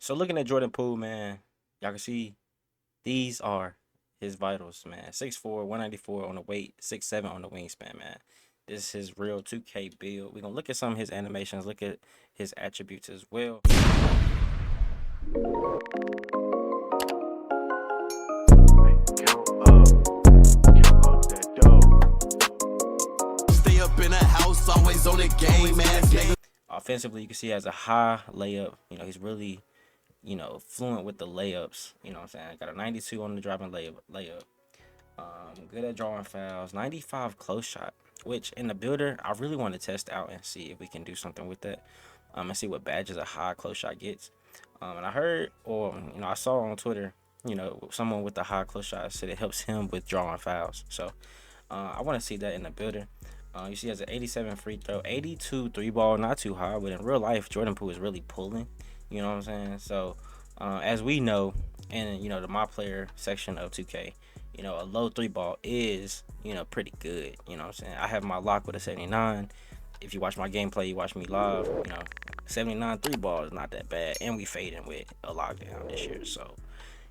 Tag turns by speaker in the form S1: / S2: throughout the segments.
S1: So looking at Jordan Poole, man, y'all can see these are his vitals, man. 6'4", 194 on the weight, 6'7" on the wingspan, man. This is his real 2K build. We're gonna look at some of his animations, look at his attributes as well.
S2: Stay up in the house, always on the game, man.
S1: Offensively, you can see he has a high layup. He's really, fluent with the layups. You know what I'm saying? Got a 92 on the driving layup. Good at drawing fouls. 95 close shot, which in the builder, I really want to test out and see if we can do something with that. And see what badges a high close shot gets. And I heard, or I saw on Twitter, someone with the high close shot said it helps him with drawing fouls. So I want to see that in the builder. You see, he has an 87 free throw, 82 3-ball, not too high, but in real life, Jordan Poole is really pulling. You know what I'm saying? So, as we know, in the my player section of 2K, a low 3-ball is pretty good. You know what I'm saying? I have my lock with a 79. If you watch my gameplay, you watch me live. 79 3-ball is not that bad, and we fading with a lockdown this year. So,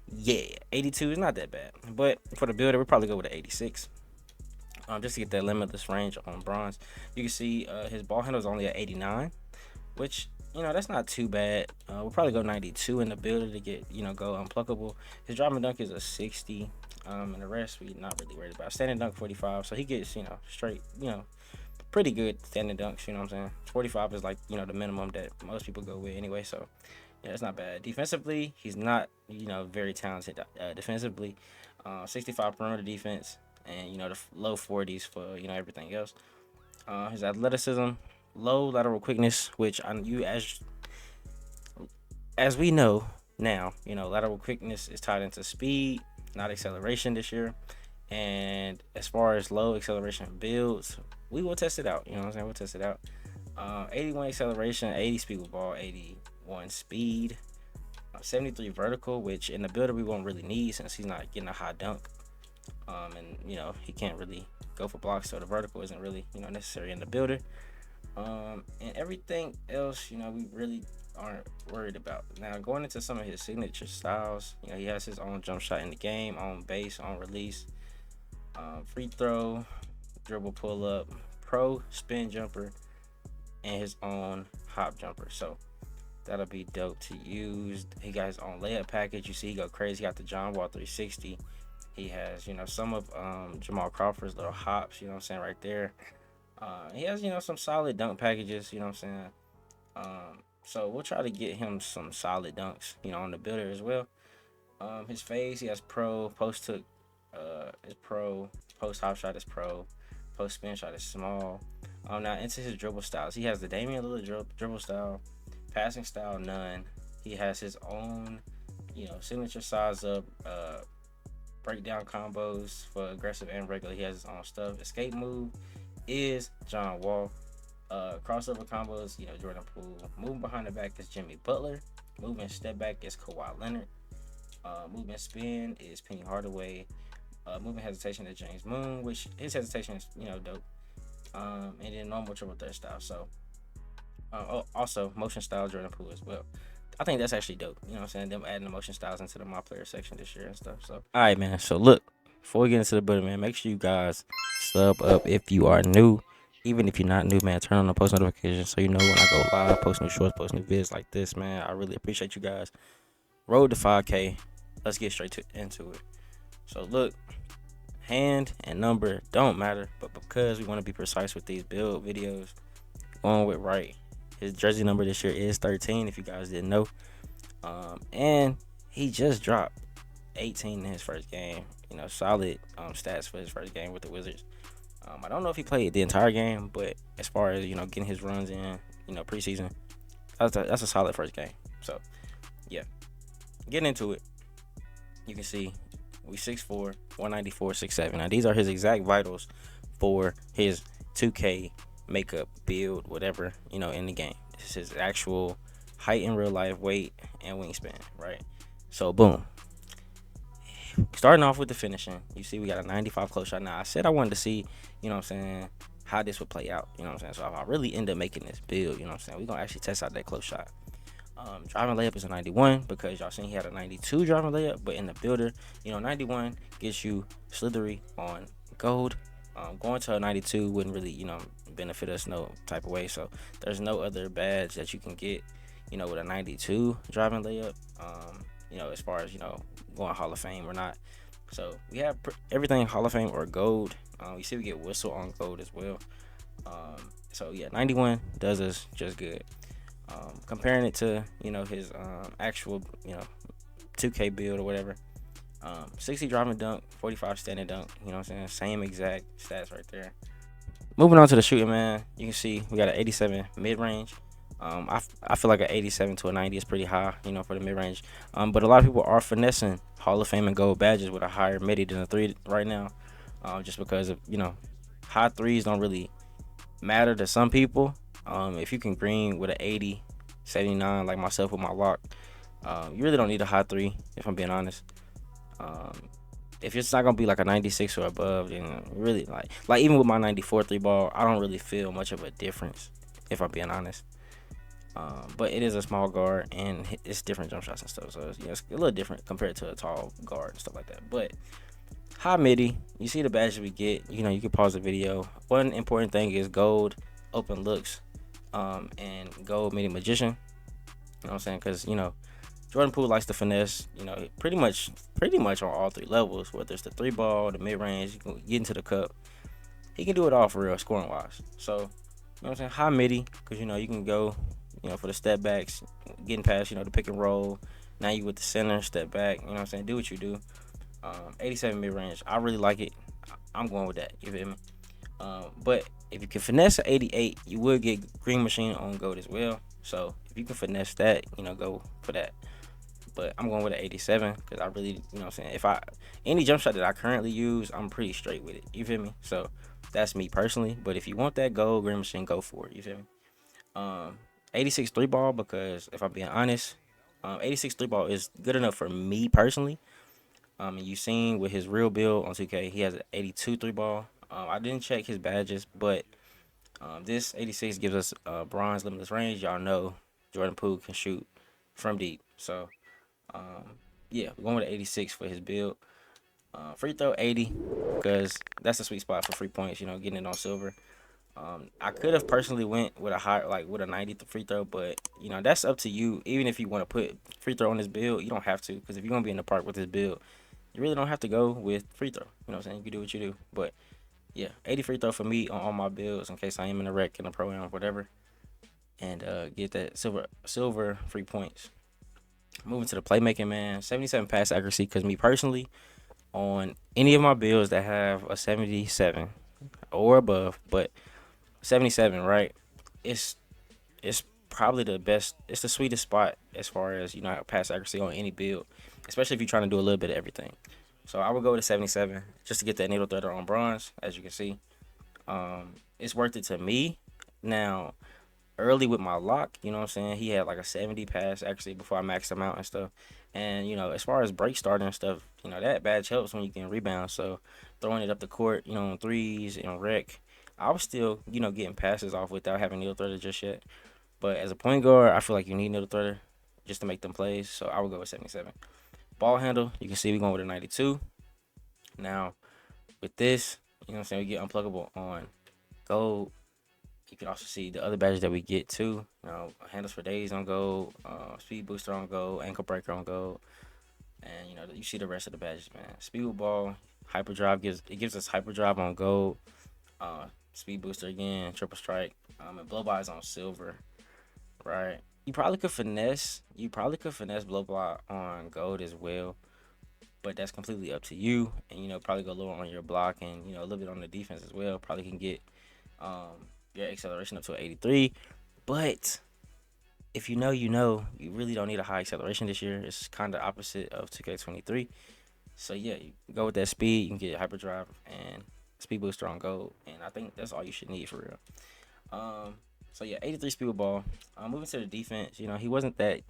S1: yeah, 82 is not that bad. But for the builder, we'll probably go with an 86. Just to get that limitless range on bronze. You can see his ball handle is only at 89, which that's not too bad. We'll probably go 92 in the builder to get go unpluckable. His driving dunk is a 60, and the rest we not really worried about. Standing dunk 45, so he gets straight pretty good standing dunks. You know what I'm saying? 45 is like the minimum that most people go with anyway. So yeah, it's not bad. Defensively, he's not very talented defensively. 65 perimeter defense. And the low 40s for everything else. His athleticism, low lateral quickness, which as we know now, lateral quickness is tied into speed, not acceleration this year. And as far as low acceleration builds, we will test it out. You know what I'm saying? We'll test it out. 81 acceleration, 80 speed with ball, 81 speed, 73 vertical, which in the builder we won't really need since he's not getting a high dunk. And he can't really go for blocks, so the vertical isn't really necessary in the builder. And everything else we really aren't worried about. Now going into some of his signature styles, he has his own jump shot in the game, on base, on release, free throw, dribble, pull up, pro spin jumper, and his own hop jumper. So that'll be dope to use. He got his own layup package. You see he go crazy. He got the John Wall 360. He has, some of Jamal Crawford's little hops, you know what I'm saying, right there. He has, some solid dunk packages, you know what I'm saying. So we'll try to get him some solid dunks, on the builder as well. His phase, he has pro, post hook is pro, post hop shot is pro, post spin shot is small. Now into his dribble styles, he has the Damian Lillard dribble style, passing style none. He has his own, signature size up, breakdown combos for aggressive and regular. He has his own stuff. Escape move is John Wall. Crossover combos, Jordan Poole. Moving behind the back is Jimmy Butler. Moving step back is Kawhi Leonard. Movement spin is Penny Hardaway. Movement hesitation is James Moon, which his hesitation is dope. And then normal triple threat style. So also motion style Jordan Poole as well. I think that's actually dope. You know what I'm saying? Them adding the motion styles into the my player section this year and stuff. So, all right, man. So, look, before we get into the builder, man, make sure you guys sub up if you are new. Even if you're not new, man, turn on the post notifications so you know when I go live, post new shorts, post new vids like this, man. I really appreciate you guys. Road to 5K. Let's get straight into it. So, look, hand and number don't matter, but because we want to be precise with these build videos, going with right. His jersey number this year is 13, if you guys didn't know. And he just dropped 18 in his first game. Solid stats for his first game with the Wizards. I don't know if he played the entire game, but as far as, getting his runs in, preseason, that's a solid first game. So, yeah. Getting into it, you can see we 6'4", 194, 6'7". Now, these are his exact vitals for his 2K makeup, build, whatever, in the game. This is his actual height in real life, weight, and wingspan, right? So, boom. Starting off with the finishing, you see we got a 95 close shot. Now, I said I wanted to see, how this would play out, So, if I really end up making this build, we're going to actually test out that close shot. Driving layup is a 91 because y'all seen he had a 92 driving layup, but in the builder, 91 gets you slithery on gold. Going to a 92 wouldn't really, benefit us no type of way. So there's no other badge that you can get, with a 92 driving layup. As far as going Hall of Fame or not. So we have everything Hall of Fame or gold. You see we get whistle on gold as well. So yeah, 91 does us just good. Comparing it to his actual 2K build or whatever. 60 driving dunk, 45 standing dunk. You know what I'm saying? Same exact stats right there. Moving on to the shooting, man. You can see we got an 87 mid range. I feel like an 87 to a 90 is pretty high, for the mid range. But a lot of people are finessing Hall of Fame and gold badges with a higher midi than a 3 right now, just because of high 3s don't really matter to some people. If you can green with an 80, 79 like myself with my lock, you really don't need a high 3 if I'm being honest. If it's not gonna be like a 96 or above, then really like even with my 94 3 ball, I don't really feel much of a difference if I'm being honest. But it is a small guard and it's different jump shots and stuff, so it's a little different compared to a tall guard and stuff like that. But high midi, you see the badges we get. You can pause the video. One important thing is gold open looks, and gold midi magician. You know what I'm saying? Because Jordan Poole likes to finesse. Pretty much on all 3 levels. Whether it's the 3 ball, the mid range, you can get into the cup. He can do it all for real, scoring wise. So you know what I'm saying? High midi, because you can go. For the step backs, getting past, the pick and roll. Now you with the center, step back, you know what I'm saying? Do what you do. 87 mid range. I really like it. I'm going with that. You feel me? But if you can finesse an 88, you will get green machine on gold as well. So if you can finesse that, go for that. But I'm going with an 87 because I really, you know what I'm saying? If any jump shot that I currently use, I'm pretty straight with it. You feel me? So that's me personally. But if you want that gold green machine, go for it. You feel me? 86 3 ball, because if I'm being honest, 86 3 ball is good enough for me personally. And you seen with his real build on 2K, he has an 82 3 ball. I didn't check his badges, but this 86 gives us bronze limitless range. Y'all know Jordan Poole can shoot from deep. So yeah, we're going with an 86 for his build. Free throw 80, because that's the sweet spot for free points, getting it on silver. I could have personally went with a high, like with a 90 free throw, but that's up to you. Even if you want to put free throw on this build, you don't have to, because if you're gonna be in the park with this build, you really don't have to go with free throw. You know what I'm saying? You can do what you do. But yeah, 80 free throw for me on all my builds in case I am in a rec, in a pro-am, whatever, and get that silver free points. Moving to the playmaking, man. 77 pass accuracy, because me personally, on any of my builds that have a 77 or above, but 77, right? It's probably the best. It's the sweetest spot as far as pass accuracy on any build, especially if you're trying to do a little bit of everything. So I would go with a 77 just to get that needle threader on bronze, as you can see. It's worth it to me. Now, early with my lock, you know what I'm saying, he had like a 70 pass accuracy before I maxed him out and stuff. And as far as break starting and stuff, that badge helps when you can rebound. So throwing it up the court, on threes and rec, I was still, getting passes off without having needle threader just yet. But as a point guard, I feel like you need needle threader just to make them plays. So I would go with 77. Ball handle, you can see we're going with a 92. Now, with this, you know what I'm saying, we get unpluggable on gold. You can also see the other badges that we get too. Handles for days on gold, speed booster on gold, ankle breaker on gold. And you see the rest of the badges, man. Speed with ball, hyperdrive gives us hyperdrive on gold. Speed booster again, triple strike, and blow by is on silver, right? You probably could finesse blow by on gold as well, but that's completely up to you. And probably go lower on your block and a little bit on the defense as well. Probably can get your acceleration up to an 83, but if you really don't need a high acceleration this year. It's kind of opposite of 2K23. So yeah, you go with that speed, you can get hyperdrive and speed booster on gold, and I think that's all you should need for real. So yeah, 83 speed with ball. Moving to the defense, he wasn't that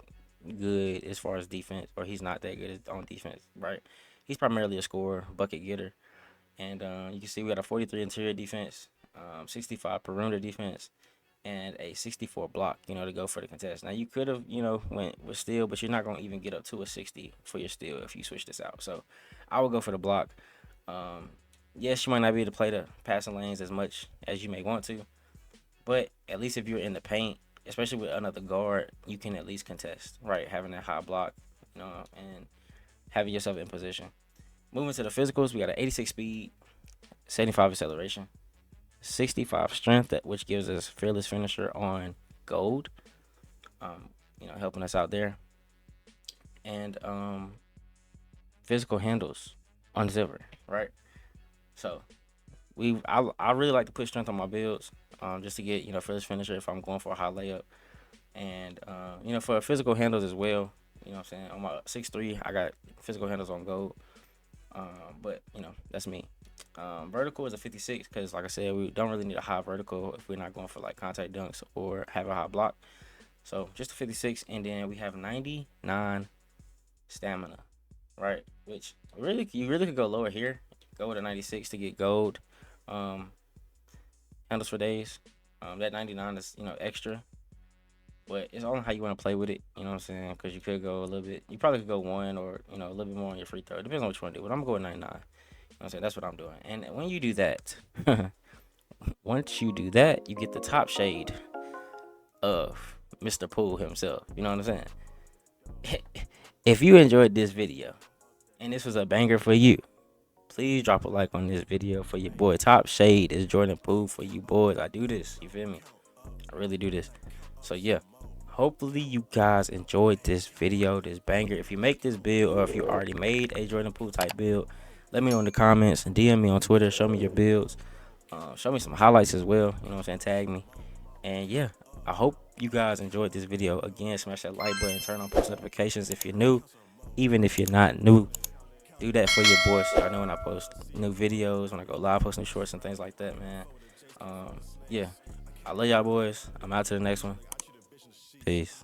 S1: good as far as defense, or he's not that good on defense, right? He's primarily a scorer, bucket getter, and you can see we got a 43 interior defense, 65 perimeter defense, and a 64 block, to go for the contest. Now you could have, went with steel, but you're not gonna even get up to a 60 for your steel if you switch this out. So I would go for the block. Yes, you might not be able to play the passing lanes as much as you may want to, but at least if you're in the paint, especially with another guard, you can at least contest, right? Having that high block, and having yourself in position. Moving to the physicals, we got an 86 speed, 75 acceleration, 65 strength, which gives us fearless finisher on gold. Helping us out there, and physical handles on silver, right? So I really like to put strength on my builds, just to get fearless finisher if I'm going for a high layup, and for physical handles as well. You know what I'm saying? On my 6'3", I got physical handles on gold. But that's me. Vertical is a 56 because, like I said, we don't really need a high vertical if we're not going for like contact dunks or have a high block. So just a 56, and then we have 99 stamina, right? Which you really could go lower here. Go with a 96 to get gold. Handles for days. That 99 is extra, but it's all on how you want to play with it. You know what I'm saying? Because you could go a little bit. You probably could go one or a little bit more on your free throw. It depends on what you want to do. But I'm going 99. You know what I'm saying? That's what I'm doing. And when you do that, once you do that, you get the top shade of Mr. Poole himself. You know what I'm saying? If you enjoyed this video and this was a banger for you, please drop a like on this video for your boy. Top shade is Jordan Poole for you boys. I do this. You feel me? I really do this. So yeah, hopefully you guys enjoyed this video, this banger. If you make this build, or if you already made a Jordan Poole type build, let me know in the comments and DM me on Twitter. Show me your builds. Show me some highlights as well. You know what I'm saying? Tag me. And yeah, I hope you guys enjoyed this video. Again, smash that like button, turn on post notifications if you're new. Even if you're not new, do that for your boys. So I know when I post new videos, when I go live, post new shorts and things like that, man. Yeah, I love y'all boys. I'm out to the next one. Peace.